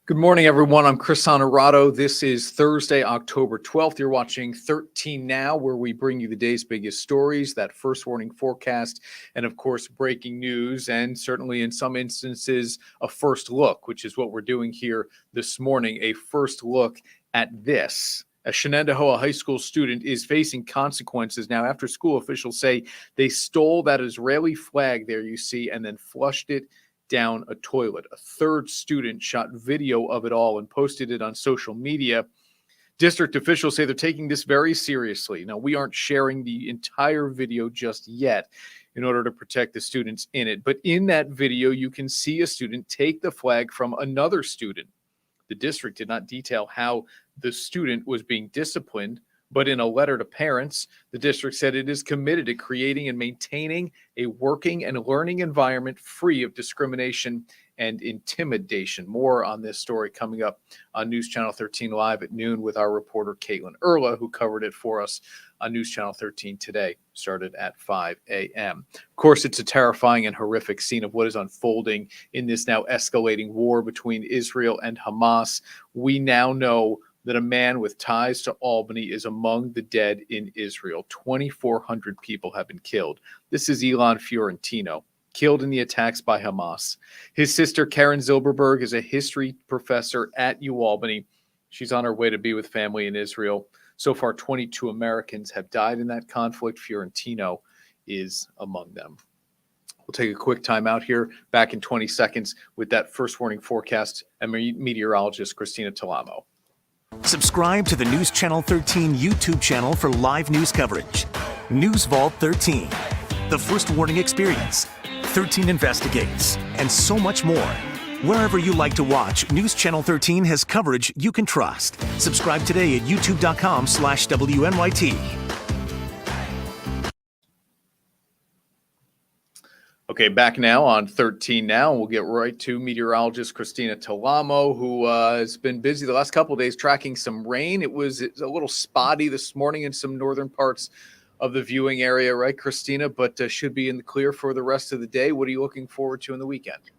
Good morning, everyone. I'm Chris Honorado. This is Thursday, October 12th. You're watching 13 Now, where we bring you the day's biggest stories, that first warning forecast, and of course, breaking news, and certainly in some instances, a first look, which is what we're doing here this morning, a first look at this. A Shenandoah high school student is facing consequences now after school officials say they stole that Israeli flag there you see and then flushed it down a toilet. A third student shot video of it all and posted it on social media. District officials say they're taking this very seriously. Now, we aren't sharing the entire video just yet in order to protect the students in it. But in that video, you can see a student take the flag from another student. The district did not detail how the student was being disciplined, but in a letter to parents, the district said it is committed to creating and maintaining a working and learning environment free of discrimination and intimidation. More on this story coming up on News Channel 13 Live at noon with our reporter Caitlin Erla, who covered it for us on News Channel 13 today, started at 5 a.m. Of course, it's a terrifying and horrific scene of what is unfolding in this now escalating war between Israel and Hamas. We now know that a man with ties to Albany is among the dead in Israel. 2,400 people have been killed. This is Elon Fiorentino, killed in the attacks by Hamas. His sister, Karen Zilberberg, is a history professor at UAlbany. She's on her way to be with family in Israel. So far, 22 Americans have died in that conflict. Fiorentino is among them. We'll take a quick time out here, back in 20 seconds with that first warning forecast and meteorologist Christina Talamo. Subscribe to the News Channel 13 YouTube channel for live news coverage. News Vault 13, The First Warning Experience, 13 Investigates, and so much more. Wherever you like to watch, News Channel 13 has coverage you can trust. Subscribe today at youtube.com/WNYT. Okay, back now on 13 Now. We'll get right to meteorologist Christina Talamo, who has been busy the last couple of days tracking some rain. It's a little spotty this morning in some northern parts of the viewing area, right, Christina? But should be in the clear for the rest of the day. What are you looking forward to in the weekend?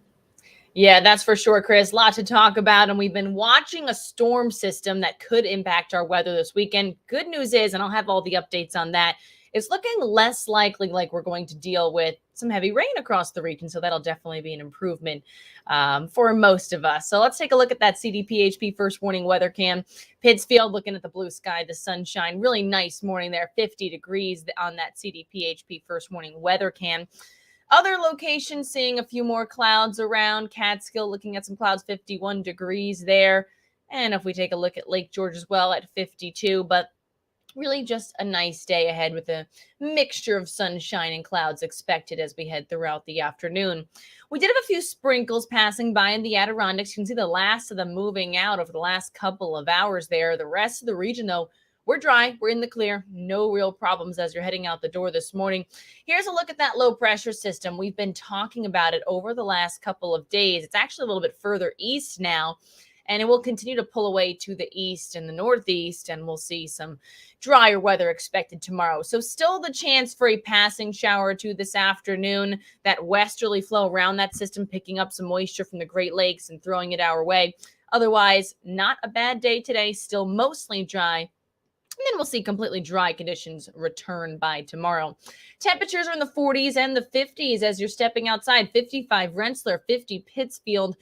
Yeah, that's for sure, Chris. A lot to talk about, and we've been watching a storm system that could impact our weather this weekend. Good news is, and I'll have all the updates on that, it's looking less likely like we're going to deal with some heavy rain across the region, so that'll definitely be an improvement for most of us. So let's take a look at that CDPHP first warning weather cam. Pittsfield, looking at the blue sky, the sunshine, really nice morning there, 50 degrees on that CDPHP first warning weather cam. Other locations seeing a few more clouds around. Catskill looking at some clouds, 51 degrees there. And if we take a look at Lake George as well at 52, but really just a nice day ahead with a mixture of sunshine and clouds expected as we head throughout the afternoon. We did have a few sprinkles passing by in the Adirondacks. You can see the last of them moving out over the last couple of hours there. The rest of the region, though, we're dry. We're in the clear. No real problems as you're heading out the door this morning. Here's a look at that low pressure system. We've been talking about it over the last couple of days. It's actually a little bit further east now, and it will continue to pull away to the east and the northeast, and we'll see some drier weather expected tomorrow. So still the chance for a passing shower or two this afternoon. That westerly flow around that system picking up some moisture from the Great Lakes and throwing it our way. Otherwise, not a bad day today. Still mostly dry. And then we'll see completely dry conditions return by tomorrow. Temperatures are in the 40s and the 50s as you're stepping outside. 55 Rensselaer, 50 Pittsfield,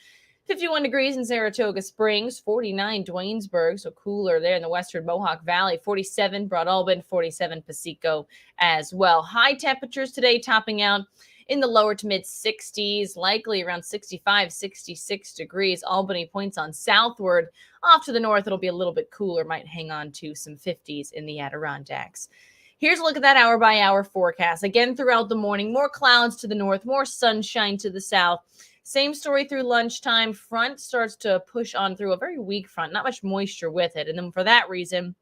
51 degrees in Saratoga Springs, 49 Duanesburg, so cooler there in the western Mohawk Valley, 47 Broad Albin, 47 Pacifico as well. High temperatures today topping out in the lower to mid 60s, likely around 65, 66 degrees. Albany points on southward. Off to the north, it'll be a little bit cooler, might hang on to some 50s in the Adirondacks. Here's a look at that hour-by-hour forecast. Again, throughout the morning, more clouds to the north, more sunshine to the south. Same story through lunchtime. Front starts to push on through a very weak front, not much moisture with it. And then for that reason,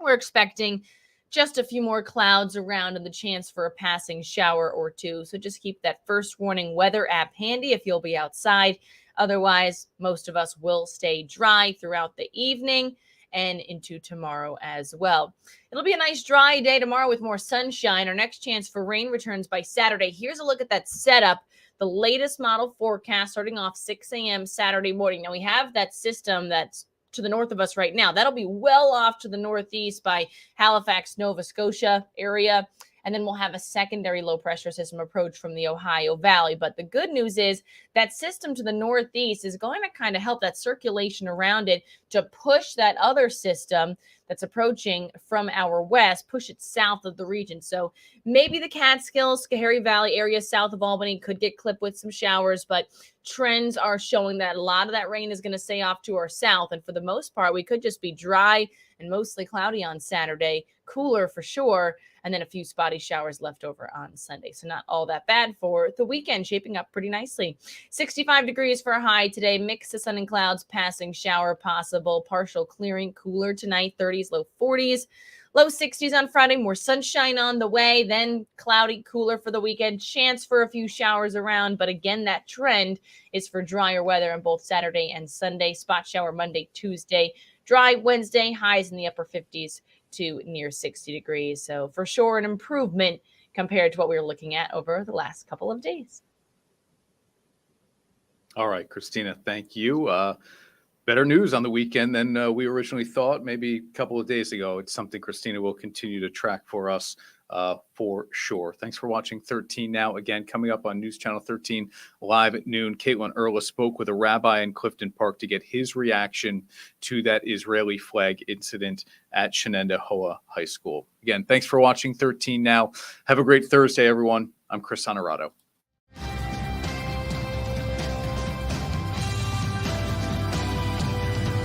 we're expecting just a few more clouds around and the chance for a passing shower or two. So just keep that first warning weather app handy if you'll be outside. Otherwise, most of us will stay dry throughout the evening and into tomorrow as well. It'll be a nice dry day tomorrow with more sunshine. Our next chance for rain returns by Saturday. Here's a look at that setup the latest model forecast starting off 6 a.m. Saturday morning. Now we have that system that's to the north of us right now. That'll be well off to the northeast by Halifax, Nova Scotia area. And then we'll have a secondary low pressure system approach from the Ohio Valley. But the good news is that system to the northeast is going to kind of help that circulation around it to push that other system that's approaching from our west, push it south of the region. So maybe the Catskills, Schoharie Valley area south of Albany could get clipped with some showers, but trends are showing that a lot of that rain is going to stay off to our south. And for the most part, we could just be dry and mostly cloudy on Saturday, cooler for sure, and then a few spotty showers left over on Sunday. So not all that bad for the weekend, shaping up pretty nicely. 65 degrees for a high today, mix of sun and clouds, passing shower possible, partial clearing, cooler tonight, 30s, low 40s. Low 60s on Friday, more sunshine on the way, then cloudy, cooler for the weekend. Chance for a few showers around, but again, that trend is for drier weather on both Saturday and Sunday. Spot shower Monday, Tuesday. Dry Wednesday, highs in the upper 50s to near 60 degrees. So for sure, an improvement compared to what we were looking at over the last couple of days. All right, Christina, thank you. Better news on the weekend than we originally thought maybe a couple of days ago. It's something Christina will continue to track for us for sure. Thanks for watching 13 Now. Again, coming up on News Channel 13 live at noon, Caitlin Erla spoke with a rabbi in Clifton Park to get his reaction to that Israeli flag incident at Shenendahoa High School. Again, thanks for watching 13 Now. Have a great Thursday, everyone. I'm Chris Honorato.